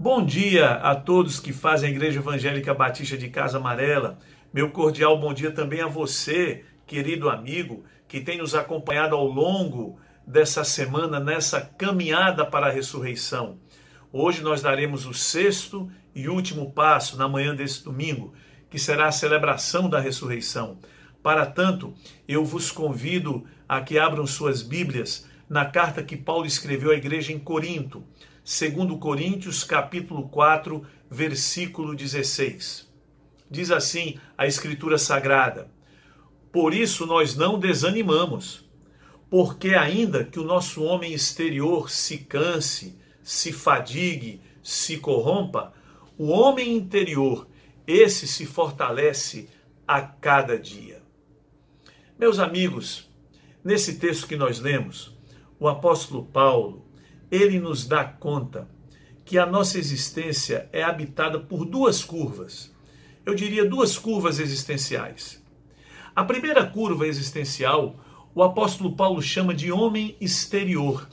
Bom dia a todos que fazem a Igreja Evangélica Batista de Casa Amarela. Meu cordial bom dia também a você, querido amigo, que tem nos acompanhado ao longo dessa semana nessa caminhada para a ressurreição. Hoje nós daremos o sexto e último passo na manhã desse domingo, que será a celebração da ressurreição. Para tanto, eu vos convido a que abram suas Bíblias na carta que Paulo escreveu à igreja em Corinto, 2 Coríntios, capítulo 4, versículo 16. Diz assim a Escritura Sagrada: por isso nós não desanimamos, porque ainda que o nosso homem exterior se canse, se fadigue, se corrompa, o homem interior, esse se fortalece a cada dia. Meus amigos, nesse texto que nós lemos, o apóstolo Paulo, ele nos dá conta que a nossa existência é habitada por duas curvas. Eu diria duas curvas existenciais. A primeira curva existencial, o apóstolo Paulo chama de homem exterior.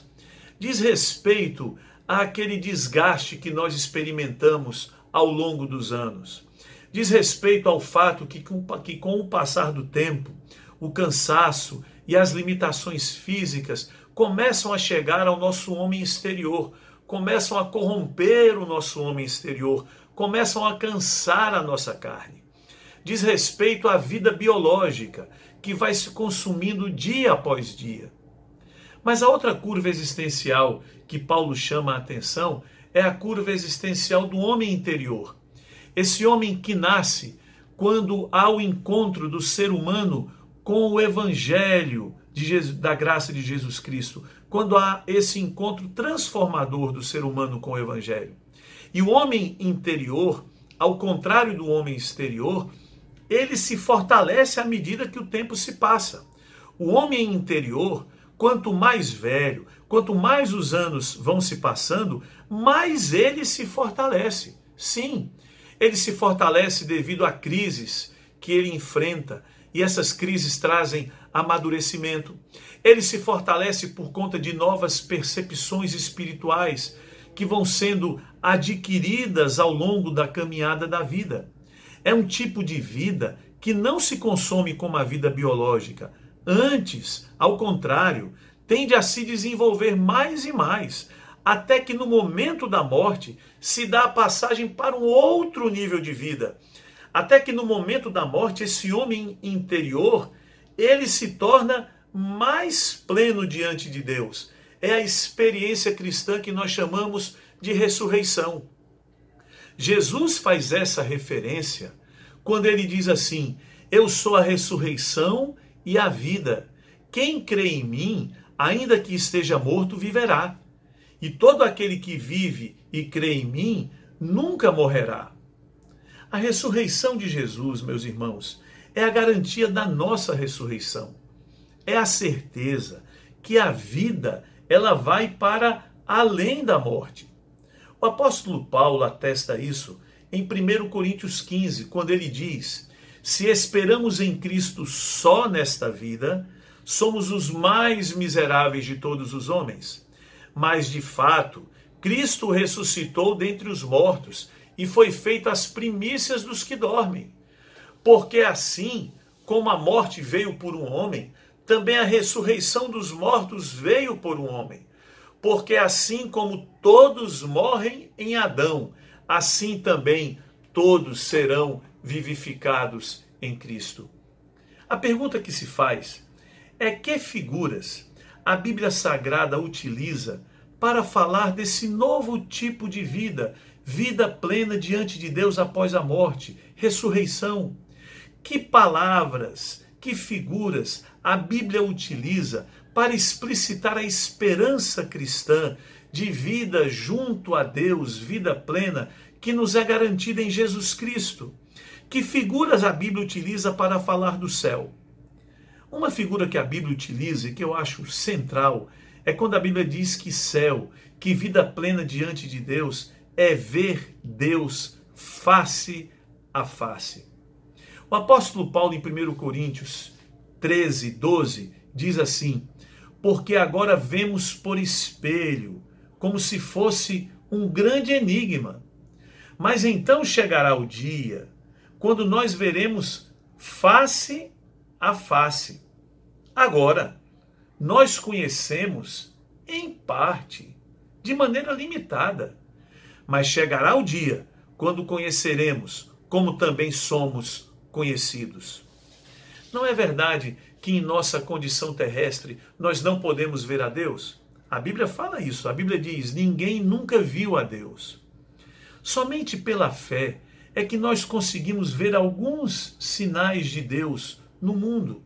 Diz respeito àquele desgaste que nós experimentamos ao longo dos anos. Diz respeito ao fato que com o passar do tempo, o cansaço e as limitações físicas começam a chegar ao nosso homem exterior, começam a corromper o nosso homem exterior, começam a cansar a nossa carne. Diz respeito à vida biológica, que vai se consumindo dia após dia. Mas a outra curva existencial que Paulo chama a atenção é a curva existencial do homem interior. Esse homem que nasce quando há o encontro do ser humano com o Evangelho da graça de Jesus Cristo, quando há esse encontro transformador do ser humano com o Evangelho. E o homem interior, ao contrário do homem exterior, ele se fortalece à medida que o tempo se passa. O homem interior, quanto mais velho, quanto mais os anos vão se passando, mais ele se fortalece. Sim, ele se fortalece devido a crises que ele enfrenta, e essas crises trazem amadurecimento. Ele se fortalece por conta de novas percepções espirituais que vão sendo adquiridas ao longo da caminhada da vida. É um tipo de vida que não se consome como a vida biológica. Antes, ao contrário, tende a se desenvolver mais e mais, até que no momento da morte se dá a passagem para um outro nível de vida. Até que no momento da morte, esse homem interior, ele se torna mais pleno diante de Deus. É a experiência cristã que nós chamamos de ressurreição. Jesus faz essa referência quando ele diz assim: eu sou a ressurreição e a vida. Quem crê em mim, ainda que esteja morto, viverá. E todo aquele que vive e crê em mim, nunca morrerá. A ressurreição de Jesus, meus irmãos, é a garantia da nossa ressurreição. É a certeza que a vida, ela vai para além da morte. O apóstolo Paulo atesta isso em 1 Coríntios 15, quando ele diz: se esperamos em Cristo só nesta vida, somos os mais miseráveis de todos os homens. Mas, de fato, Cristo ressuscitou dentre os mortos e foi feito as primícias dos que dormem. Porque assim como a morte veio por um homem, também a ressurreição dos mortos veio por um homem. Porque assim como todos morrem em Adão, assim também todos serão vivificados em Cristo. A pergunta que se faz é: que figuras a Bíblia Sagrada utiliza para falar desse novo tipo de vida, vida plena diante de Deus após a morte, ressurreição? Que palavras, que figuras a Bíblia utiliza para explicitar a esperança cristã de vida junto a Deus, vida plena, que nos é garantida em Jesus Cristo? Que figuras a Bíblia utiliza para falar do céu? Uma figura que a Bíblia utiliza e que eu acho central é quando a Bíblia diz que céu, que vida plena diante de Deus é ver Deus face a face. O apóstolo Paulo, em 1 Coríntios 13, 12, diz assim: porque agora vemos por espelho, como se fosse um grande enigma. Mas então chegará o dia quando nós veremos face a face. Agora, nós conhecemos em parte, de maneira limitada. Mas chegará o dia quando conheceremos como também somos conhecidos. Não é verdade que em nossa condição terrestre nós não podemos ver a Deus? A Bíblia fala isso. A Bíblia diz: ninguém nunca viu a Deus. Somente pela fé é que nós conseguimos ver alguns sinais de Deus no mundo.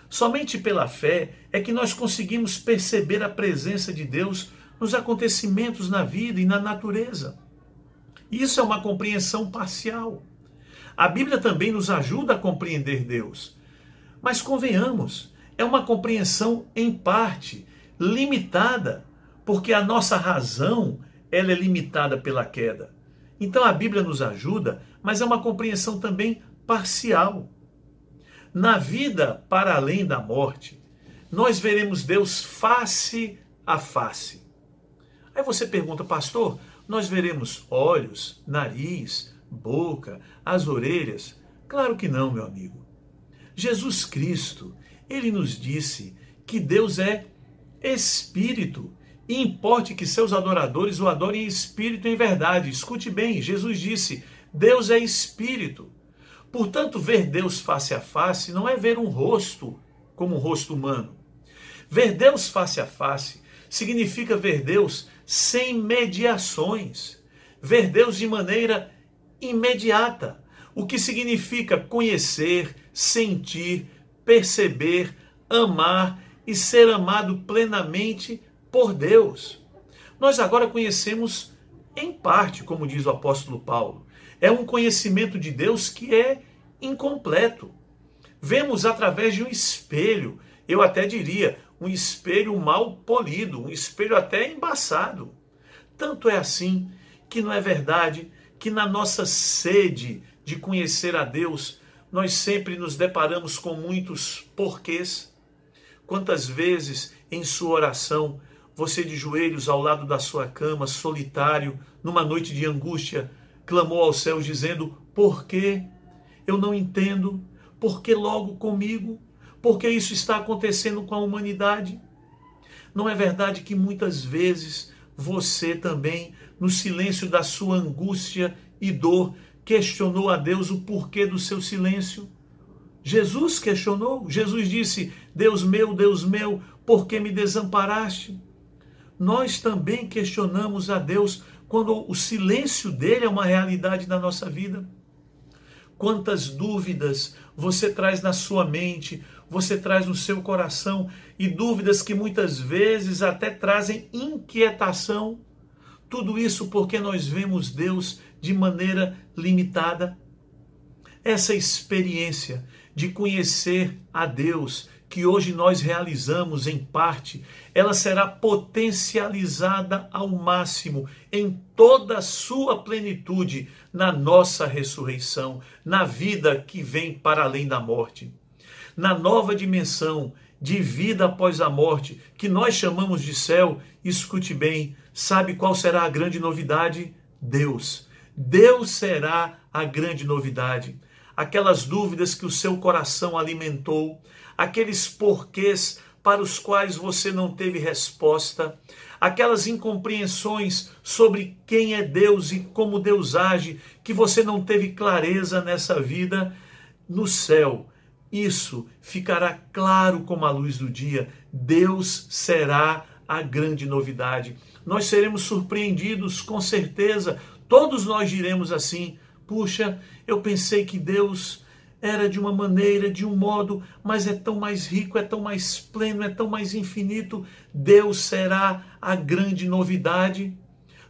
Somente pela fé é que nós conseguimos perceber a presença de Deus nos acontecimentos na vida e na natureza. Isso é uma compreensão parcial. A Bíblia também nos ajuda a compreender Deus. Mas convenhamos, é uma compreensão em parte, limitada, porque a nossa razão ela é limitada pela queda. Então a Bíblia nos ajuda, mas é uma compreensão também parcial. Na vida para além da morte, nós veremos Deus face a face. Aí você pergunta: pastor, nós veremos olhos, nariz, boca, as orelhas? Claro que não, meu amigo. Jesus Cristo, ele nos disse que Deus é Espírito, e importe que seus adoradores o adorem em espírito e em verdade. Escute bem, Jesus disse: Deus é Espírito. Portanto, ver Deus face a face não é ver um rosto como um rosto humano. Ver Deus face a face significa ver Deus sem mediações, ver Deus de maneira imediata, o que significa conhecer, sentir, perceber, amar e ser amado plenamente por Deus. Nós agora conhecemos em parte, como diz o apóstolo Paulo. É um conhecimento de Deus que é incompleto. Vemos através de um espelho, eu até diria, um espelho mal polido, um espelho até embaçado. Tanto é assim que não é verdade que na nossa sede de conhecer a Deus, nós sempre nos deparamos com muitos porquês. Quantas vezes em sua oração, você de joelhos ao lado da sua cama, solitário, numa noite de angústia, clamou aos céus dizendo: por quê? Eu não entendo. Por que logo comigo? Por que isso está acontecendo com a humanidade? Não é verdade que muitas vezes você também, no silêncio da sua angústia e dor, questionou a Deus o porquê do seu silêncio? Jesus questionou. Jesus disse: Deus meu, por que me desamparaste? Nós também questionamos a Deus quando o silêncio dele é uma realidade na nossa vida. Quantas dúvidas você traz na sua mente, você traz no seu coração, e dúvidas que muitas vezes até trazem inquietação. Tudo isso porque nós vemos Deus de maneira limitada. Essa experiência de conhecer a Deus, que hoje nós realizamos em parte, ela será potencializada ao máximo em toda a sua plenitude na nossa ressurreição, na vida que vem para além da morte. Na nova dimensão de vida após a morte, que nós chamamos de céu, escute bem, sabe qual será a grande novidade? Deus. Deus será a grande novidade. Aquelas dúvidas que o seu coração alimentou, aqueles porquês para os quais você não teve resposta, aquelas incompreensões sobre quem é Deus e como Deus age, que você não teve clareza nessa vida, no céu, isso ficará claro como a luz do dia. Deus será a grande novidade. Nós seremos surpreendidos, com certeza. Todos nós diremos assim: puxa, eu pensei que Deus era de uma maneira, de um modo, mas é tão mais rico, é tão mais pleno, é tão mais infinito. Deus será a grande novidade.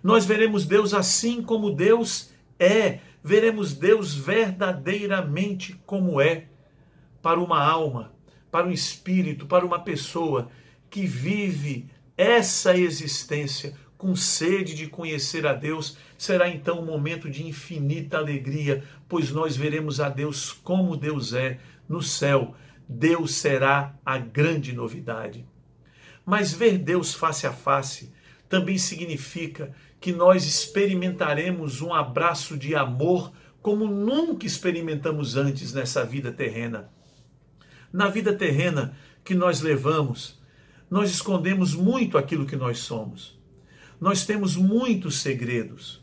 Nós veremos Deus assim como Deus é. Veremos Deus verdadeiramente como é. Para uma alma, para um espírito, para uma pessoa que vive essa existência com sede de conhecer a Deus, será então um momento de infinita alegria, pois nós veremos a Deus como Deus é no céu. Deus será a grande novidade. Mas ver Deus face a face também significa que que nós experimentaremos um abraço de amor como nunca experimentamos antes nessa vida terrena. Na vida terrena que nós levamos, nós escondemos muito aquilo que nós somos. Nós temos muitos segredos.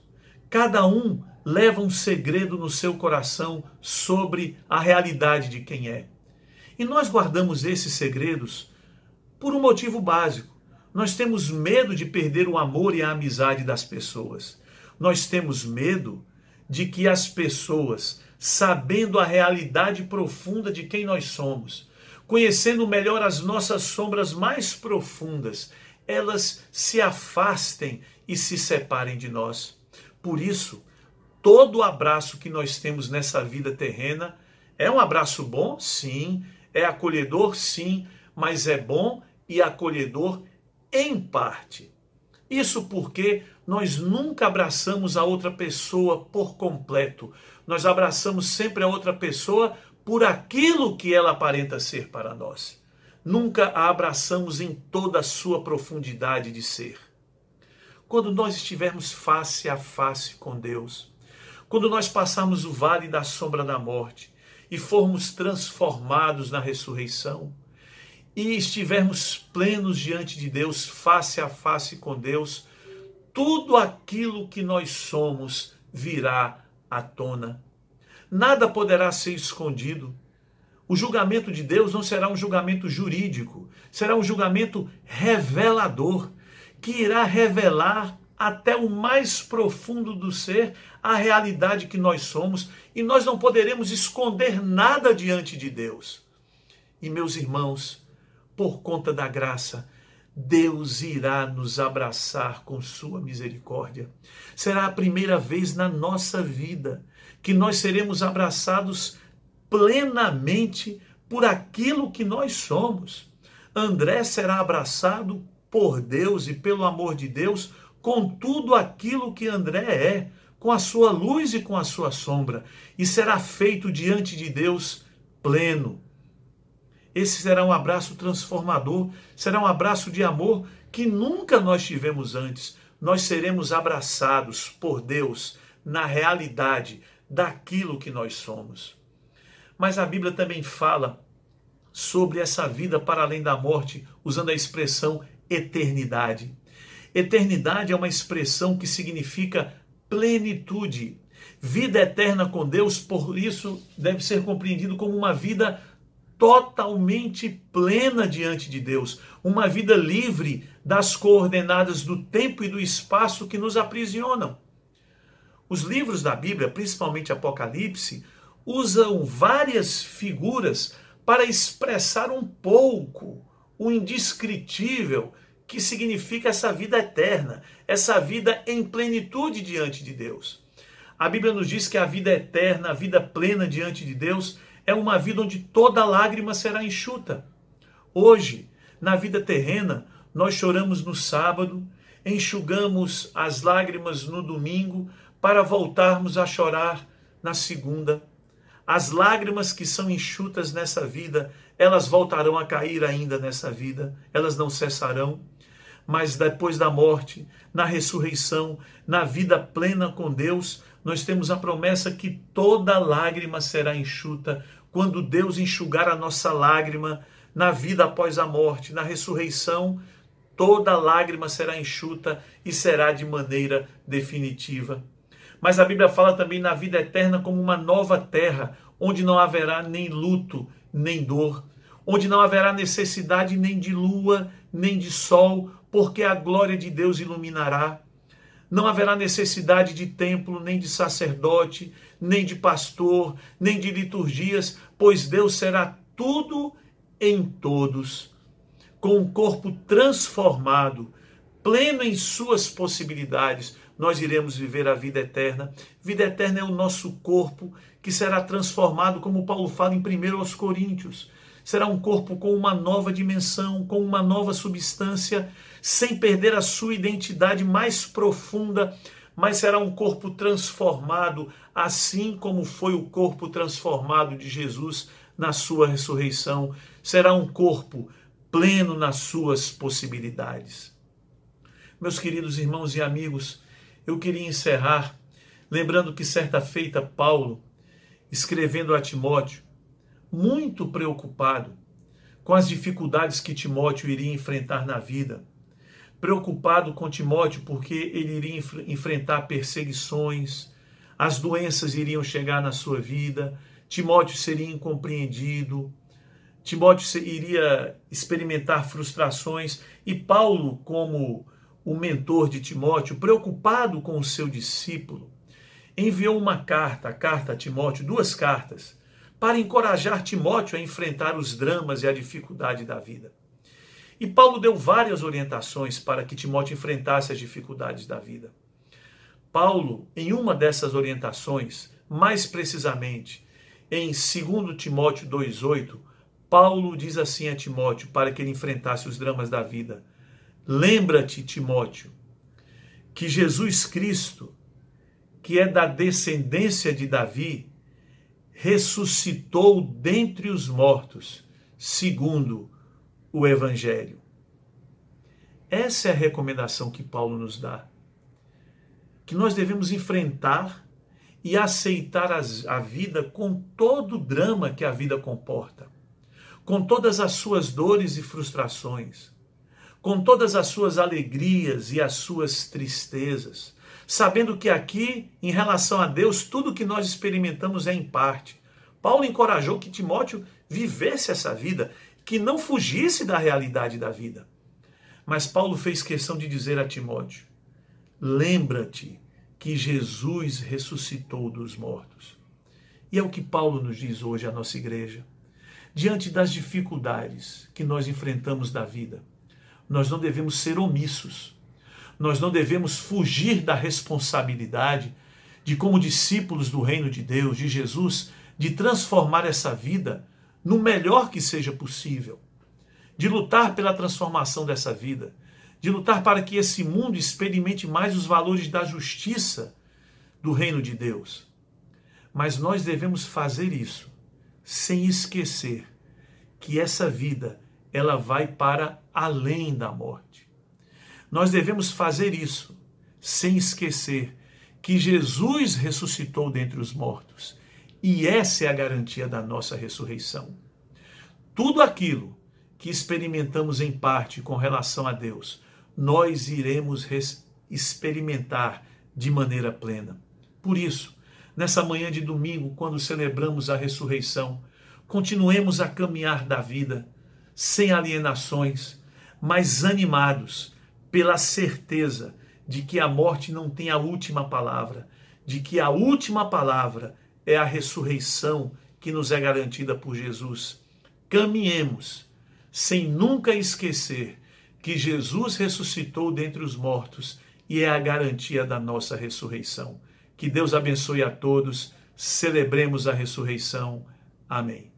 Cada um leva um segredo no seu coração sobre a realidade de quem é. E nós guardamos esses segredos por um motivo básico. Nós temos medo de perder o amor e a amizade das pessoas. Nós temos medo de que as pessoas, sabendo a realidade profunda de quem nós somos, conhecendo melhor as nossas sombras mais profundas, elas se afastem e se separem de nós. Por isso, todo abraço que nós temos nessa vida terrena é um abraço bom? Sim. É acolhedor? Sim. Mas é bom e acolhedor em parte. Isso porque nós nunca abraçamos a outra pessoa por completo. Nós abraçamos sempre a outra pessoa por aquilo que ela aparenta ser para nós. Nunca a abraçamos em toda a sua profundidade de ser. Quando nós estivermos face a face com Deus, quando nós passarmos o vale da sombra da morte e formos transformados na ressurreição, e estivermos plenos diante de Deus, face a face com Deus, tudo aquilo que nós somos virá à tona. Nada poderá ser escondido. O julgamento de Deus não será um julgamento jurídico, será um julgamento revelador, que irá revelar até o mais profundo do ser a realidade que nós somos, e nós não poderemos esconder nada diante de Deus. E meus irmãos, por conta da graça, Deus irá nos abraçar com sua misericórdia. Será a primeira vez na nossa vida que nós seremos abraçados plenamente por aquilo que nós somos. André será abraçado por Deus e pelo amor de Deus com tudo aquilo que André é, com a sua luz e com a sua sombra, e será feito diante de Deus pleno. Esse será um abraço transformador, será um abraço de amor que nunca nós tivemos antes. Nós seremos abraçados por Deus na realidade daquilo que nós somos. Mas a Bíblia também fala sobre essa vida para além da morte, usando a expressão eternidade. Eternidade é uma expressão que significa plenitude. Vida eterna com Deus, por isso, deve ser compreendido como uma vida totalmente plena diante de Deus, uma vida livre das coordenadas do tempo e do espaço que nos aprisionam. Os livros da Bíblia, principalmente Apocalipse, usam várias figuras para expressar um pouco o indescritível que significa essa vida eterna, essa vida em plenitude diante de Deus. A Bíblia nos diz que a vida eterna, a vida plena diante de Deus, é uma vida onde toda lágrima será enxuta. Hoje, na vida terrena, nós choramos no sábado, enxugamos as lágrimas no domingo, para voltarmos a chorar na segunda. As lágrimas que são enxutas nessa vida, elas voltarão a cair ainda nessa vida, elas não cessarão. Mas depois da morte, na ressurreição, na vida plena com Deus, nós temos a promessa que toda lágrima será enxuta. Quando Deus enxugar a nossa lágrima na vida após a morte, na ressurreição, toda lágrima será enxuta e será de maneira definitiva. Mas a Bíblia fala também na vida eterna como uma nova terra, onde não haverá nem luto, nem dor, onde não haverá necessidade nem de lua, nem de sol, porque a glória de Deus iluminará. Não haverá necessidade de templo, nem de sacerdote, nem de pastor, nem de liturgias, pois Deus será tudo em todos, com um corpo transformado, pleno em suas possibilidades. Nós iremos viver a vida eterna. Vida eterna é o nosso corpo que será transformado, como Paulo fala em 1 Coríntios. Será um corpo com uma nova dimensão, com uma nova substância, sem perder a sua identidade mais profunda, mas será um corpo transformado, assim como foi o corpo transformado de Jesus na sua ressurreição. Será um corpo pleno nas suas possibilidades. Meus queridos irmãos e amigos, eu queria encerrar lembrando que certa feita Paulo, escrevendo a Timóteo, muito preocupado com as dificuldades que Timóteo iria enfrentar na vida, preocupado com Timóteo porque ele iria enfrentar perseguições, as doenças iriam chegar na sua vida, Timóteo seria incompreendido, Timóteo iria experimentar frustrações, e Paulo, como o mentor de Timóteo, preocupado com o seu discípulo, enviou uma carta, a carta a Timóteo, 2 cartas, para encorajar Timóteo a enfrentar os dramas e a dificuldade da vida. E Paulo deu várias orientações para que Timóteo enfrentasse as dificuldades da vida. Paulo, em uma dessas orientações, mais precisamente, em 2 Timóteo 2,8, Paulo diz assim a Timóteo para que ele enfrentasse os dramas da vida: lembra-te, Timóteo, que Jesus Cristo, que é da descendência de Davi, ressuscitou dentre os mortos, segundo o Evangelho. Essa é a recomendação que Paulo nos dá, que nós devemos enfrentar e aceitar a vida com todo o drama que a vida comporta, com todas as suas dores e frustrações, com todas as suas alegrias e as suas tristezas, sabendo que aqui, em relação a Deus, tudo que nós experimentamos é em parte. Paulo encorajou que Timóteo vivesse essa vida, que não fugisse da realidade da vida. Mas Paulo fez questão de dizer a Timóteo: lembra-te que Jesus ressuscitou dos mortos. E é o que Paulo nos diz hoje à nossa igreja. Diante das dificuldades que nós enfrentamos da vida, nós não devemos ser omissos. Nós não devemos fugir da responsabilidade de, como discípulos do reino de Deus, de Jesus, de transformar essa vida no melhor que seja possível, de lutar pela transformação dessa vida, de lutar para que esse mundo experimente mais os valores da justiça do reino de Deus. Mas nós devemos fazer isso sem esquecer que essa vida, ela vai para além da morte. Nós devemos fazer isso sem esquecer que Jesus ressuscitou dentre os mortos, e essa é a garantia da nossa ressurreição. Tudo aquilo que experimentamos em parte com relação a Deus, nós iremos experimentar de maneira plena. Por isso, nessa manhã de domingo, quando celebramos a ressurreição, continuemos a caminhar da vida sem alienações, mas animados pela certeza de que a morte não tem a última palavra, de que a última palavra é a ressurreição que nos é garantida por Jesus. Caminhemos sem nunca esquecer que Jesus ressuscitou dentre os mortos e é a garantia da nossa ressurreição. Que Deus abençoe a todos. Celebremos a ressurreição. Amém.